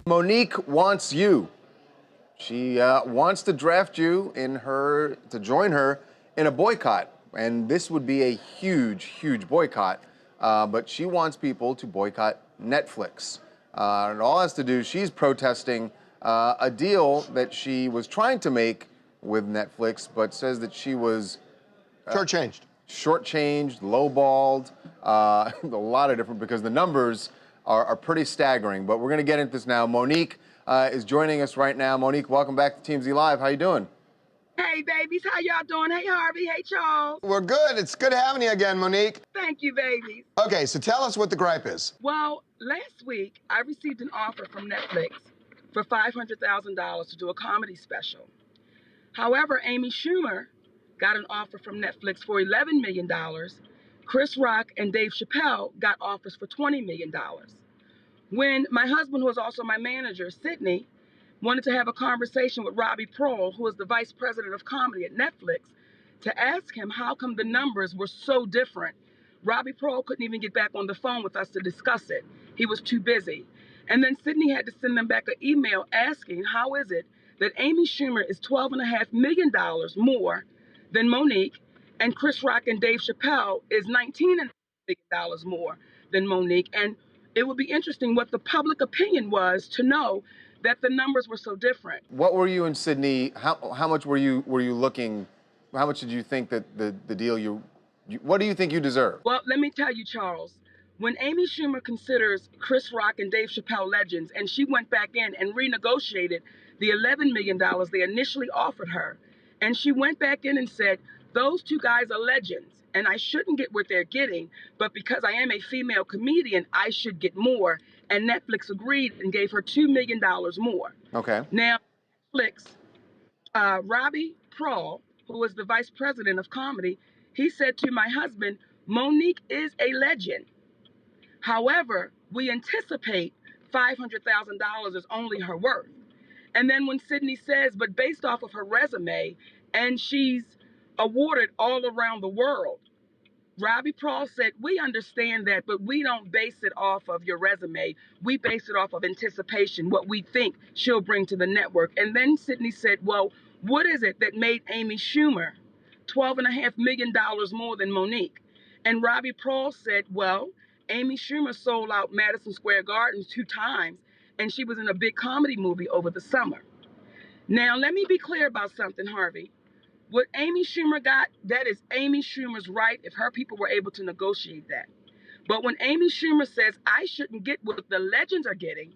Monique wants you. She wants to draft you to join her in a boycott. And this would be a huge, huge boycott. But she wants people to boycott Netflix. And all has to do, she's protesting a deal that she was trying to make with Netflix, but says that she was shortchanged, lowballed, a lot of different, because the numbers are pretty staggering. But we're going to get into this now. Monique is joining us right now. Monique, welcome back to TMZ Live. How you doing? Hey, babies. How y'all doing? Hey, Harvey. Hey, Charles. We're good. It's good having you again, Monique. Thank you, babies. Okay, so tell us what the gripe is. Well, last week, I received an offer from Netflix for $500,000 to do a comedy special. However, Amy Schumer got an offer from Netflix for $11 million. Chris Rock and Dave Chappelle got offers for $20 million. When my husband, who is also my manager, Sydney, wanted to have a conversation with Robbie Prohl, who is the vice president of comedy at Netflix, to ask him how come the numbers were so different. Robbie Prohl couldn't even get back on the phone with us to discuss it. He was too busy. And then Sydney had to send them back an email asking, how is it that Amy Schumer is $12.5 million more than Monique, and Chris Rock and Dave Chappelle is $19.5 million more than Monique? And it would be interesting what the public opinion was to know that the numbers were so different. What were you and Sydney, how much were you looking, how much did you think that the deal what do you think you deserve? Well, let me tell you, Charles, when Amy Schumer considers Chris Rock and Dave Chappelle legends, and she went back in and renegotiated the $11 million they initially offered her, and she went back in and said, those two guys are legends, and I shouldn't get what they're getting, but because I am a female comedian, I should get more. And Netflix agreed and gave her $2 million more. Okay. Now, Netflix, Robbie Prohl, who was the vice president of comedy, he said to my husband, Monique is a legend. However, we anticipate $500,000 is only her worth. And then when Sydney says, but based off of her resume, and she's awarded all around the world, Robbie Prohl said, we understand that, but we don't base it off of your resume. We base it off of anticipation, what we think she'll bring to the network. And then Sydney said, well, what is it that made Amy Schumer $12.5 million more than Monique? And Robbie Prohl said, well, Amy Schumer sold out Madison Square Garden 2 times, and she was in a big comedy movie over the summer. Now, let me be clear about something, Harvey. What Amy Schumer got, that is Amy Schumer's right if her people were able to negotiate that. But when Amy Schumer says, I shouldn't get what the legends are getting,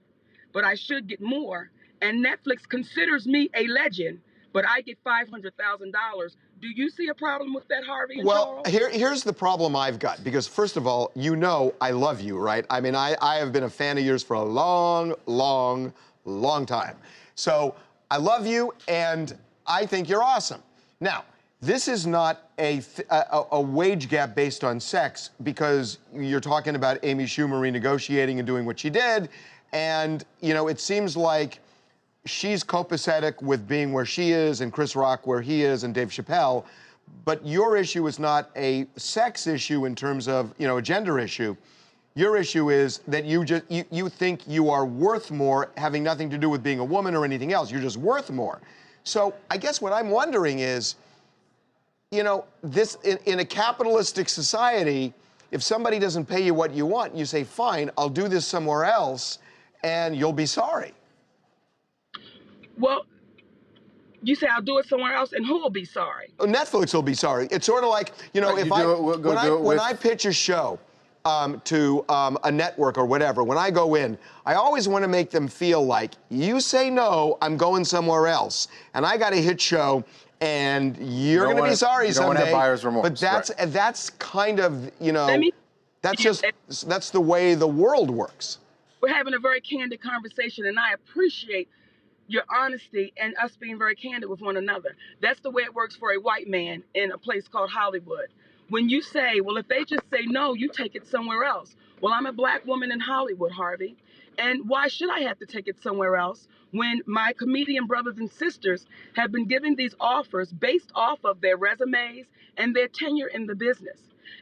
but I should get more, and Netflix considers me a legend, but I get $500,000, do you see a problem with that, Harvey and Well, Charles? here's the problem I've got, because first of all, you know I love you, right? I mean, I have been a fan of yours for a long, long, long time. So I love you, and I think you're awesome. Now, this is not a wage gap based on sex, because you're talking about Amy Schumer renegotiating and doing what she did, and, you know, it seems like she's copacetic with being where she is and Chris Rock where he is and Dave Chappelle, but your issue is not a sex issue in terms of, you know, a gender issue. Your issue is that you think you are worth more, having nothing to do with being a woman or anything else. You're just worth more. So I guess what I'm wondering is, you know, this in a capitalistic society, if somebody doesn't pay you what you want, you say, fine, I'll do this somewhere else, and you'll be sorry. Well, you say I'll do it somewhere else, and who will be sorry? Netflix will be sorry. It's sort of like, you know, if when I pitch a show to a network or whatever, when I go in, I always want to make them feel like, you say no, I'm going somewhere else, and I got a hit show, and you're going to be sorry someday. You don't want to have buyer's remorse. But that's kind of, you know, that's the way the world works. We're having a very candid conversation, and I appreciate your honesty and us being very candid with one another. That's the way it works for a white man in a place called Hollywood. When you say, well, if they just say no, you take it somewhere else. Well, I'm a black woman in Hollywood, Harvey. And why should I have to take it somewhere else when my comedian brothers and sisters have been given these offers based off of their resumes and their tenure in the business?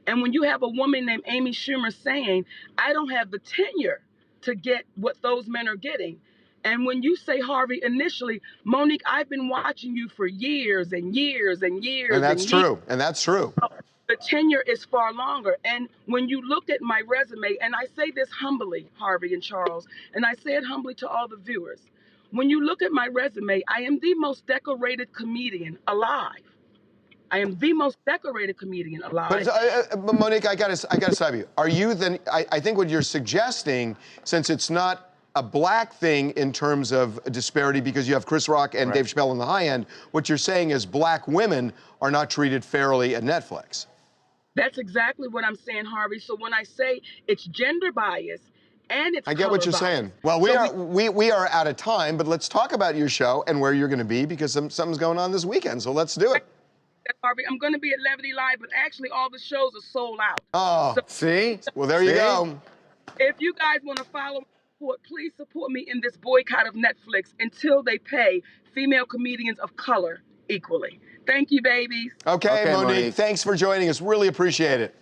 And when you have a woman named Amy Schumer saying, I don't have the tenure to get what those men are getting, And when you say Harvey initially, Monique, I've been watching you for years and years and years. And that's true. And that's true. The tenure is far longer. And when you look at my resume, and I say this humbly, Harvey and Charles, and I say it humbly to all the viewers, when you look at my resume, I am the most decorated comedian alive. I am the most decorated comedian alive. But Monique, I gotta stop you. Are you then? I think what you're suggesting, since it's not a black thing in terms of disparity, because you have Chris Rock and Dave Chappelle on the high end, what you're saying is black women are not treated fairly at Netflix. That's exactly what I'm saying, Harvey. So when I say it's gender bias and it's I get what you're saying. Well, we are out of time, but let's talk about your show and where you're going to be, because something's going on this weekend. So let's do it. Harvey, I'm going to be at Levity Live, but actually all the shows are sold out. Oh, so, see? Well, there you go. If you guys want to follow support, please support me in this boycott of Netflix until they pay female comedians of color equally. Thank you, babies. Okay, Monique, thanks for joining us. Really appreciate it.